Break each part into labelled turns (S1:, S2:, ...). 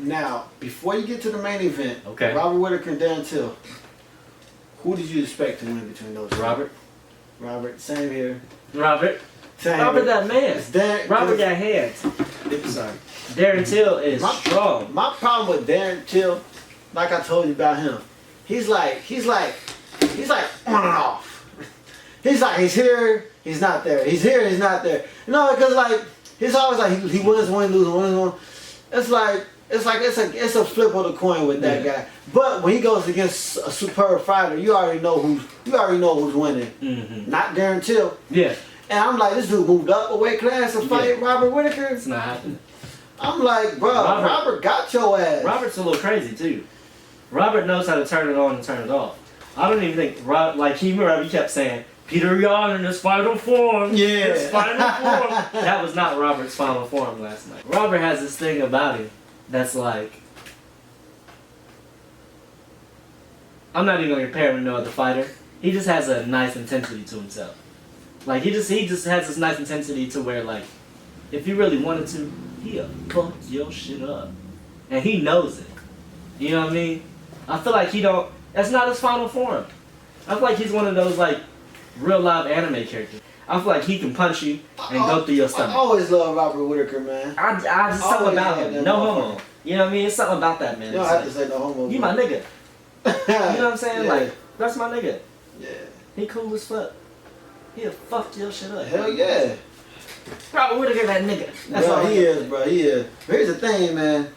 S1: Now, before you get to the main event,
S2: Okay.
S1: Robert Whittaker and Darren Till, who did you expect to win between those two?
S2: Robert.
S1: Robert, same here.
S2: Robert.
S1: Same
S2: Robert,
S1: here.
S2: that man.
S1: It's Darren,
S2: Robert got hands. Sorry. Darren Till is strong.
S1: My problem with Darren Till, like I told you about him, he's like on and off. He's like, he's here, he's not there. He's here, he's not there. You know, because like he's always like he wins one, loses one. It's a flip of the coin with that guy. But when he goes against a superb fighter, you already know who's winning.
S2: Mm-hmm.
S1: Not Darren Till.
S2: Yeah.
S1: And I'm like, this dude moved up a weight class to fight Robert Whittaker.
S2: It's not happening.
S1: I'm like, bro, Robert got your ass.
S2: Robert's a little crazy too. Robert knows how to turn it on and turn it off. I don't even think he remember he kept saying Peter Yan in his final form.
S1: Yeah.
S2: His final form. That was not Robert's final form last night. Robert has this thing about him that's like, I'm not even gonna compare him to no other fighter. He just has a nice intensity to himself. Like he just has this nice intensity to where like, if he really wanted to, he'll fuck your shit up, and he knows it. You know what I mean? I feel like that's not his final form. I feel like he's one of those like real live anime characters. I feel like he can punch you and go through your stomach.
S1: I always love Robert Whittaker, man.
S2: I just something about him. No homo. You know what I mean? It's something about that man.
S1: You don't have to say no homo.
S2: You my nigga. You know what I'm saying?
S1: Yeah.
S2: Like, that's my nigga.
S1: Yeah.
S2: He cool as fuck. He'll fuck your shit up.
S1: Hell yeah.
S2: Robert Whittaker, that nigga. That's all
S1: He is, bro. He is. But here's the thing, man.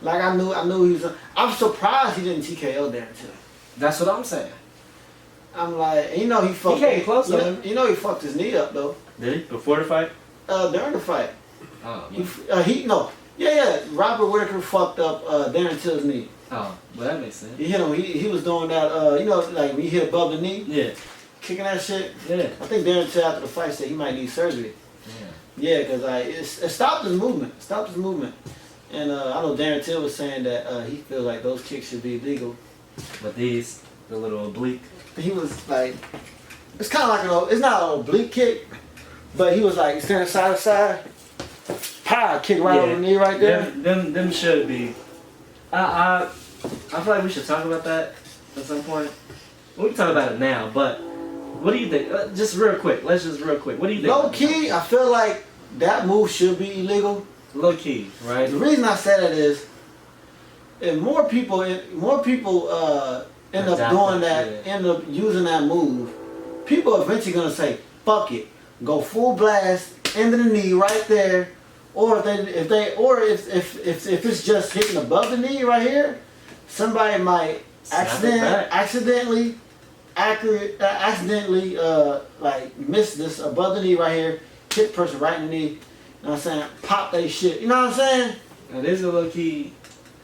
S1: Like I knew he was. I'm surprised he didn't TKO Darren Till.
S2: That's what I'm saying.
S1: I'm like, you know he fucked.
S2: He came close to him.
S1: You know he fucked his knee up though.
S2: Did he? Before the fight?
S1: During the fight.
S2: Oh,
S1: Yeah. Robert Whittaker fucked up Darren Till's knee.
S2: oh, well that makes sense.
S1: He hit him. He was doing that. Like when you hit above the knee,
S2: Yeah.
S1: kicking that shit.
S2: Yeah.
S1: I think Darren Till after the fight said he might need surgery.
S2: Yeah.
S1: Yeah, because it stopped his movement. And I know Darren Till was saying that he feels like those kicks should be legal.
S2: But the little oblique.
S1: He was like, it's kind of like it's not an oblique kick, but he was like standing side to side, pow, kick right on the knee right there.
S2: Them should be. I feel like we should talk about that at some point. We can talk about it now, but what do you think? Just real quick. What do you think?
S1: Low key, I feel like that move should be illegal.
S2: Low key, right?
S1: The reason I said it is, if more people end up doing that, end up using that move, people are eventually gonna say, "Fuck it, go full blast into the knee right there," or if it's just hitting above the knee right here, somebody might accidentally like miss this above the knee right here, hit the person right in the knee. You know what I'm saying? Pop they shit. You know what I'm saying?
S2: That is a low key.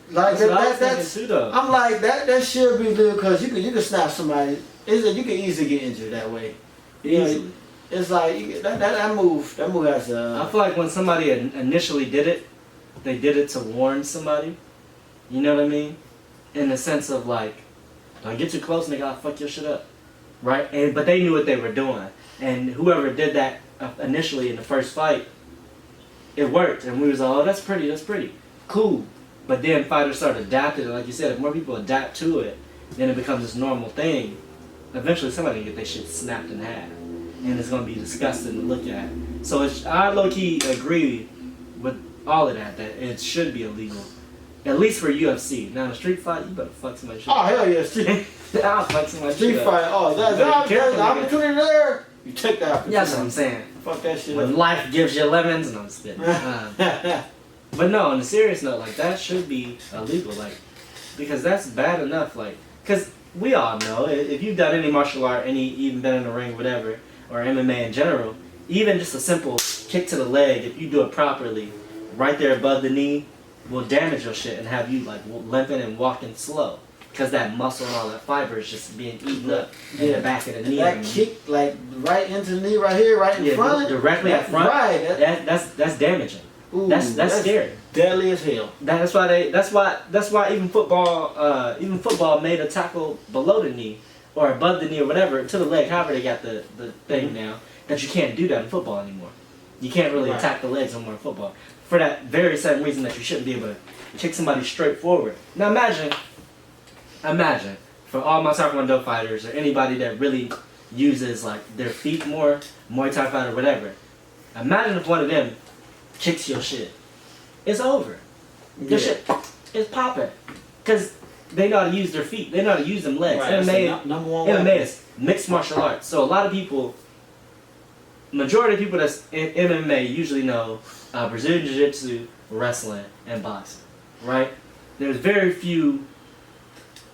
S1: Like
S2: that's too, though.
S1: I'm like that should be legal because you can snap somebody. You can easily get injured that way.
S2: Easily.
S1: It's like that move has
S2: I feel like when somebody initially did it, they did it to warn somebody. You know what I mean? In the sense of like, don't get too close, nigga, I'll fuck your shit up, right? But they knew what they were doing, and whoever did that initially in the first fight, it worked, and we was like, oh, that's pretty, cool. But then fighters started adapting, and like you said, if more people adapt to it, then it becomes this normal thing. Eventually, somebody will get their shit snapped in half, and it's gonna be disgusting to look at. So I low key agree with all of that it should be illegal, at least for UFC. Now in a street fight, you better fuck somebody shit.
S1: Oh hell yeah, street.
S2: I'll fuck somebody
S1: Street
S2: shit
S1: fight.
S2: up.
S1: Oh, that's the opportunity there. You take that opportunity.
S2: That's what I'm saying.
S1: Fuck that shit
S2: When
S1: up.
S2: life gives you lemons, and I'm spitting. But no, on a serious note, like that should be illegal, like, because that's bad enough, like, because we all know if you've done any martial art, even been in the ring, whatever, or MMA in general, even just a simple kick to the leg, if you do it properly, right there above the knee, will damage your shit and have you like limping and walking slow, because that muscle and all that fiber is just being eaten up in the back of the knee.
S1: That kick like right into the knee, right here, right in front,
S2: directly up front.
S1: Right.
S2: That's damaging.
S1: Ooh,
S2: that's scary.
S1: Deadly as hell.
S2: That's why even football made a tackle below the knee or above the knee or whatever to the leg. However, they got the thing now that you can't do that in football anymore. You can't really attack the legs no more in football for that very same reason that you shouldn't be able to kick somebody straight forward. Now imagine, for all my Taekwondo fighters or anybody that really uses like their feet more, Muay Thai fighter, whatever. Imagine if one of them kicks your shit. It's over. Your shit is popping. Because they know how to use their feet. They know how to use them legs.
S1: Right,
S2: MMA is mixed martial arts. So a lot of people, majority of people that's in MMA usually know Brazilian Jiu-Jitsu, wrestling, and boxing. Right? There's very few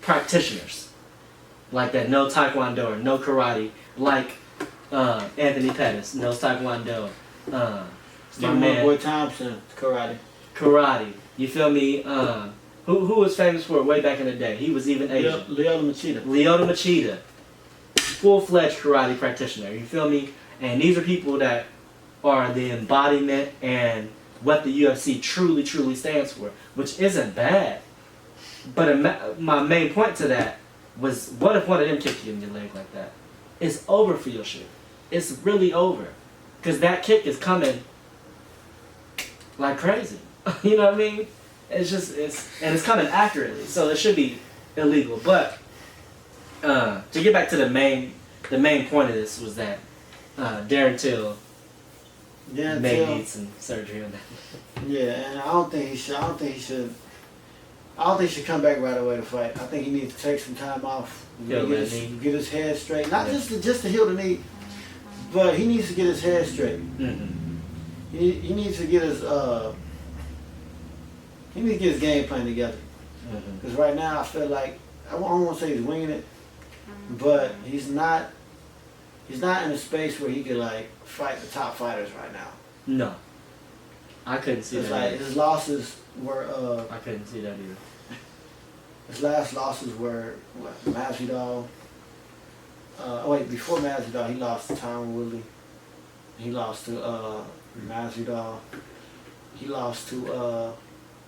S2: practitioners like that know Taekwondo or know karate, like Anthony Pettis knows Taekwondo. My man
S1: Boy Thompson, karate.
S2: You feel me? Who was famous for it way back in the day? He was even Asian.
S1: Lyoto Machida.
S2: Full-fledged karate practitioner. You feel me? And these are people that are the embodiment and what the UFC truly, truly stands for, which isn't bad. But my main point to that was, what if one of them kicked you in your leg like that? It's over for your shit. It's really over. Because that kick is coming like crazy. You know what I mean? It's coming accurately, so it should be illegal. But to get back to the main point of this was that Darren Till may need some surgery on that.
S1: Yeah, and I don't think he should come back right away to fight. I think he needs to take some time off, get his head straight. Not just to heal the knee, but he needs to get his head straight.
S2: Mm-hmm.
S1: He needs to get his game plan together. Because right now I feel like, I don't want to say he's winging it, but he's not in a space where he could like fight the top fighters right now.
S2: No, I couldn't see that.
S1: Like his losses were.
S2: I couldn't see that either.
S1: His last losses were Masvidal. Before Masvidal, he lost to Tyron Woodley. He lost to Masvidal. He lost to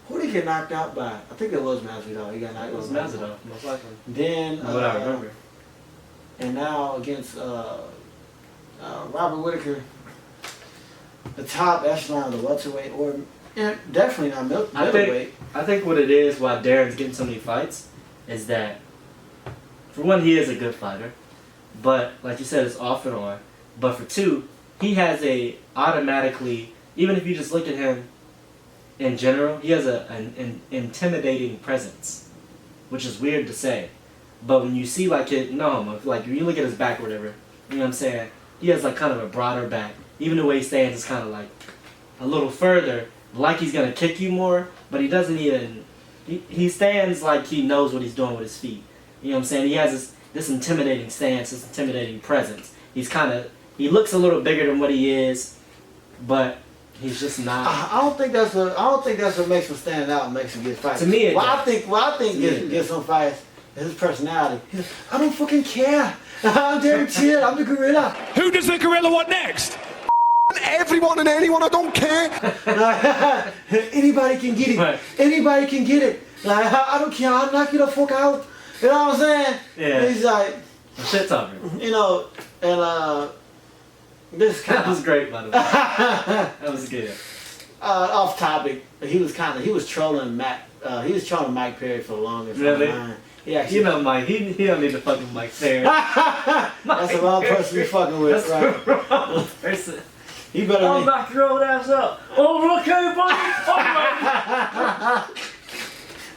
S1: who did he get knocked out by? I think it was Masvidal. He got knocked out.
S2: It was Masvidal, most likely.
S1: Then
S2: what I remember.
S1: And now against Robert Whittaker, the top echelon of the welterweight, or definitely not middleweight.
S2: I think what it is, why Darren's getting so many fights, is that for one, he is a good fighter, but like you said, it's off and on. But for two, he has automatically, even if you just look at him in general, he has an intimidating presence, which is weird to say. But when you see like when you look at his back or whatever, you know what I'm saying? He has like kind of a broader back. Even the way he stands is kind of like a little further, like he's gonna kick you more, but he doesn't even. He stands like he knows what he's doing with his feet. You know what I'm saying? He has this intimidating stance, this intimidating presence. He looks a little bigger than what he is, but he's just not.
S1: I don't think that's what makes him stand out and makes him get fights.
S2: To me,
S1: I think gets some fights is his personality. He's like, I don't fucking care. I'm Darren Till. I'm the gorilla.
S3: Who does the gorilla want next? Everyone and anyone. I don't care.
S1: Anybody can get it.
S2: Right.
S1: Anybody can get it. Like I don't care. I'll knock you the fuck out. You know what I'm saying?
S2: Yeah.
S1: And he's like,
S2: shit talker.
S1: you know, and this kind
S2: That was great, by the way. That was good.
S1: Off topic, he was trolling Mac. He was trolling Mike Perry for the longest time. Yeah,
S2: You know Mike, he don't need to fucking Mike Perry.
S1: That's the wrong person to be fucking with, right?
S2: The wrong person.
S1: You better.
S2: I'll knock your old ass up. Oh, okay, buddy.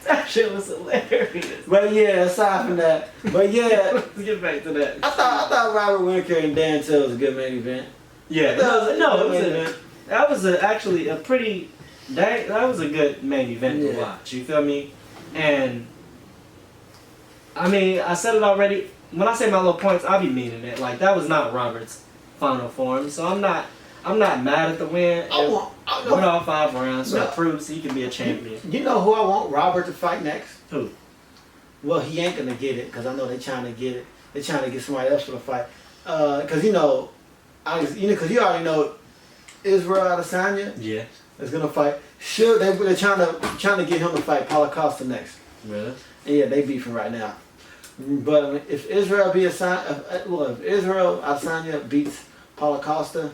S2: That shit was hilarious.
S1: But yeah, aside from that,
S2: Let's get back to that.
S1: I thought Robert Whittaker and Dan Till was a good main event.
S2: Yeah, that was actually a pretty. That was a good main event to watch. You feel me? And I mean, I said it already. When I say my little points, I be meaning it. Like that was not Robert's final form, so I'm not mad at the win. Went all 5 rounds, so it proves he can be a champion.
S1: You know who I want Robert to fight next?
S2: Who?
S1: Well, he ain't gonna get it because I know they're trying to get it. They're trying to get somebody else for the fight. Because you already know Israel Adesanya.
S2: Yeah.
S1: Is gonna fight. Sure, they're trying to get him to fight Paulo Costa next.
S2: Really?
S1: Yeah, they beefing right now. But if Israel Adesanya beats Paulo Costa,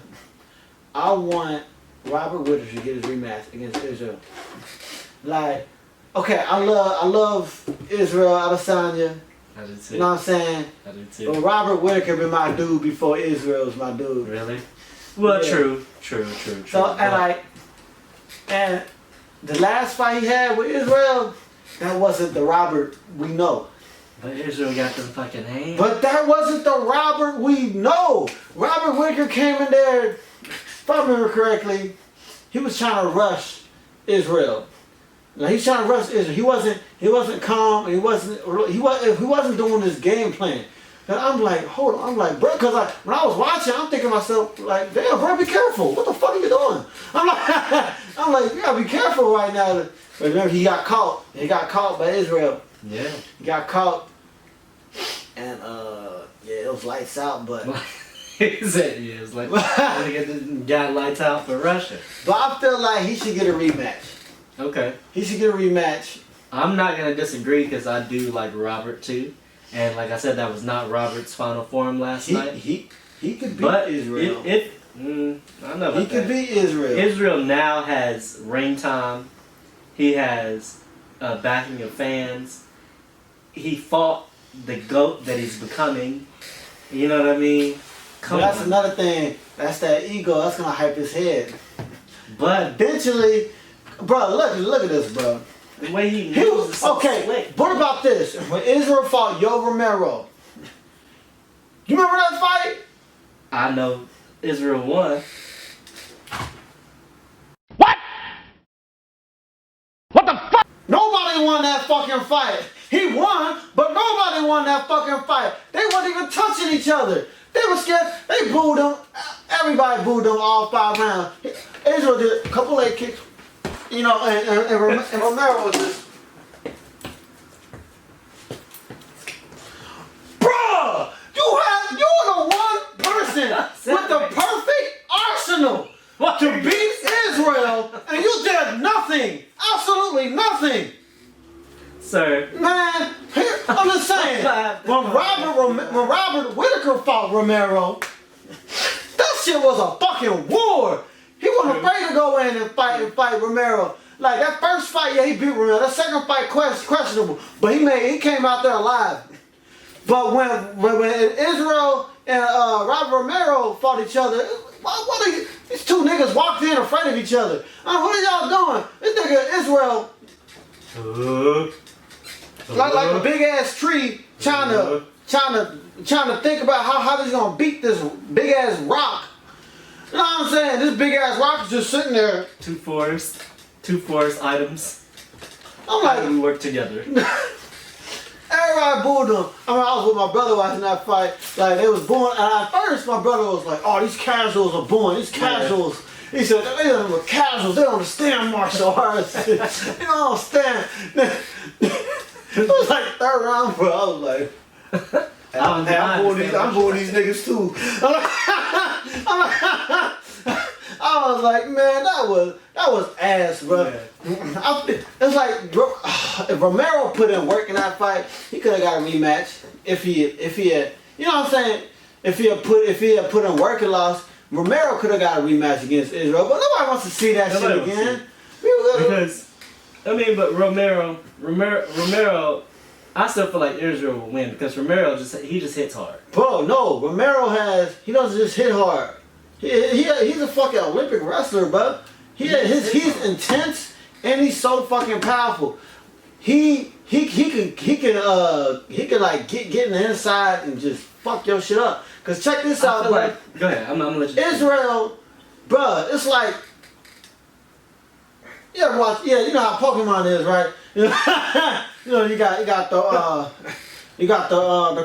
S1: I want Robert Whittaker to get his rematch against Israel. Like okay, I love Israel Adesanya.
S2: I do too.
S1: You know what I'm saying?
S2: I do too.
S1: But Robert Whittaker been my dude before Israel was my dude.
S2: Really? Well,
S1: Yeah.
S2: true.
S1: So and the last fight he had with Israel, that wasn't the Robert we know.
S2: But Israel got them fucking hands.
S1: But that wasn't the Robert we know. Robert Whittaker came in there, if I remember correctly, he was trying to rush Israel. Now he's trying to rush Israel. He wasn't calm. He wasn't doing his game plan. And I'm like, hold on. I'm like, bro, because when I was watching, I'm thinking to myself, like, damn, bro, be careful. What the fuck are you doing? I'm like, you gotta be careful right now. But remember, he got caught. He got caught by Israel.
S2: Yeah.
S1: He got caught. And yeah, it was lights out, but
S2: He said, yeah, it's like, got lights out for Russia.
S1: but I feel like he should get a rematch.
S2: Okay.
S1: He should get a rematch.
S2: I'm not going to disagree because I do like Robert too. And like I said, that was not Robert's final form last night.
S1: He could beat
S2: But
S1: Israel.
S2: I don't know about
S1: He could
S2: that.
S1: beat Israel.
S2: Israel now has ring time. He has backing of fans. He fought the GOAT that he's becoming. You know what I mean?
S1: But that's another thing. That's that ego. That's gonna hype his head.
S2: But
S1: Eventually, bro, look at this, bro.
S2: the way he
S1: He
S2: moves is
S1: was,
S2: so
S1: okay,
S2: slick.
S1: what about this? When Israel fought Yo Romero, you remember that fight?
S2: I know Israel won.
S1: Nobody won that fucking fight. He won, but nobody won that fucking fight. They weren't even touching each other. They were scared. They booed him. Everybody booed him all 5 rounds. Israel did a couple leg kicks, you know, and Romero was just, bruh, you are the one person with the perfect arsenal to beat Israel, and you did nothing. Absolutely nothing.
S2: Sir.
S1: Man, I'm just saying, when Robert Whittaker fought Romero, that shit was a fucking war. He wasn't afraid to go in and fight Romero. Like that first fight, yeah, he beat Romero. That second fight, questionable, but he came out there alive. But when Israel and Robert Romero fought each other, what are you? These two niggas walked in afraid of each other. What are y'all doing? This nigga Israel. Like a big ass tree trying to think about how he's gonna beat this big ass rock. You know what I'm saying? This big ass rock is just sitting there.
S2: Two forest items.
S1: I'm
S2: How do we
S1: like,
S2: work together?
S1: everybody booed him. I was with my brother watching that fight. Like they was booing, and at first my brother was like, "Oh, these casuals are booing. These casuals." He said, "They were casuals. They don't understand martial arts. They don't understand." It was like 3rd round, bro. I was like, I'm booing these niggas too. I was like, man, that was ass, bro.
S2: Yeah.
S1: It's like if Romero put in work in that fight, he could have got a rematch. If he had, you know what I'm saying? If he had put in work and lost, Romero could have got a rematch against Israel. But nobody wants to see that shit again.
S2: Because I mean, but Romero, I still feel like Israel will win because Romero just hits hard.
S1: Bro, no, Romero he doesn't just hit hard. He's a fucking Olympic wrestler, bro. He's intense and he's so fucking powerful. He can like get in the inside and just fuck your shit up. Cause check this out, bro.
S2: Go ahead, I'm gonna let you.
S1: Israel, bro, it's like you ever watch? Yeah, you know how Pokemon is, right? You know, you got the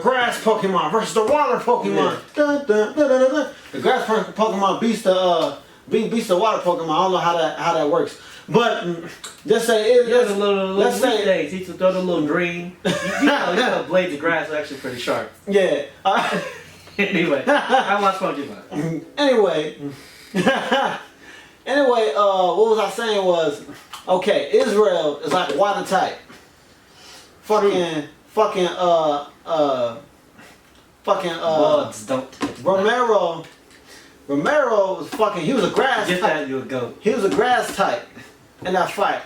S1: grass Pokemon versus the water Pokemon.
S2: Yeah.
S1: Dun, dun, dun, dun, dun, dun. The grass Pokemon beats the water Pokemon. I don't know how that works, but just say let's say
S2: things. He could throw the little green. You know, blades of grass are actually pretty sharp.
S1: yeah.
S2: Anyway, I watch Pokemon.
S1: Anyway, what was I saying was, okay, Israel is like watertight. Fucking
S2: Bugs don't.
S1: Romero was fucking, he was a grass
S2: Get
S1: type.
S2: that, you'll go.
S1: He was a grass type in that fight.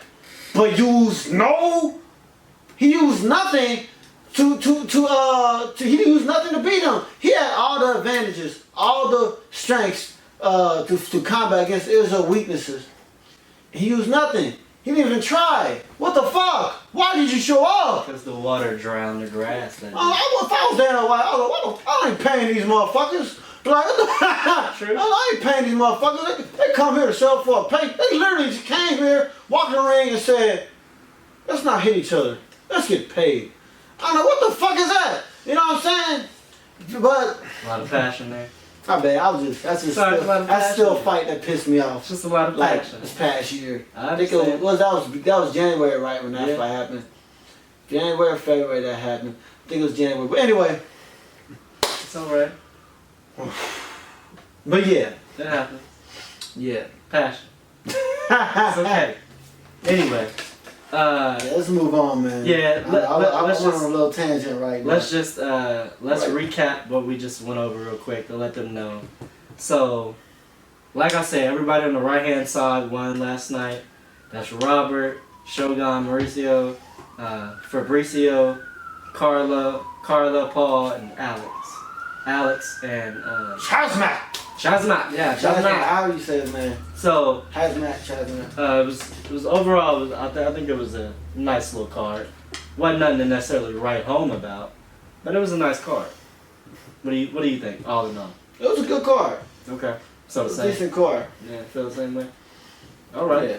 S1: but used he used nothing he used nothing to beat him. He had all the advantages, all the strengths to combat against Israel's weaknesses. He used nothing. He didn't even try. What the fuck? Why did you show up?
S2: Because the water drowned the grass. That
S1: If I was there, I ain't paying these motherfuckers. Like,
S2: True.
S1: I ain't paying these motherfuckers. They come here to sell for a pay. They literally just came here, walked in the ring and said, let's not hit each other. Let's get paid. I don't know, what the fuck is that? You know what I'm saying? But
S2: a lot of passion there.
S1: I bet that's still a fight that pissed me off.
S2: It's just a lot of
S1: Like
S2: passion.
S1: this past year.
S2: I
S1: think
S2: understand.
S1: that was January, right, when that
S2: Yeah.
S1: fight happened. January or February that happened. I think it was January. But anyway.
S2: It's alright.
S1: But yeah.
S2: That happens. Yeah. Passion. It's okay. Anyway.
S1: Yeah, let's move on, man.
S2: Yeah,
S1: I
S2: let's
S1: went
S2: just-
S1: on a little tangent right now.
S2: Let's just recap what we just went over real quick to let them know. So, like I said, everybody on the right hand side won last night. That's Robert, Shogun, Mauricio, Fabricio, Carla, Paul, and Alex. Alex and
S1: Chazmat.
S2: Shazmat, yeah, Shazmat.
S1: How do you say his name?
S2: So
S1: Chazmat.
S2: it was overall. I think it was a nice little card. Wasn't nothing to necessarily write home about, but it was a nice card. What do you think? All in all,
S1: It was a good card.
S2: okay. So
S1: It
S2: the
S1: was a
S2: same.
S1: decent card.
S2: Yeah, feel the same way. All right.
S1: Yeah.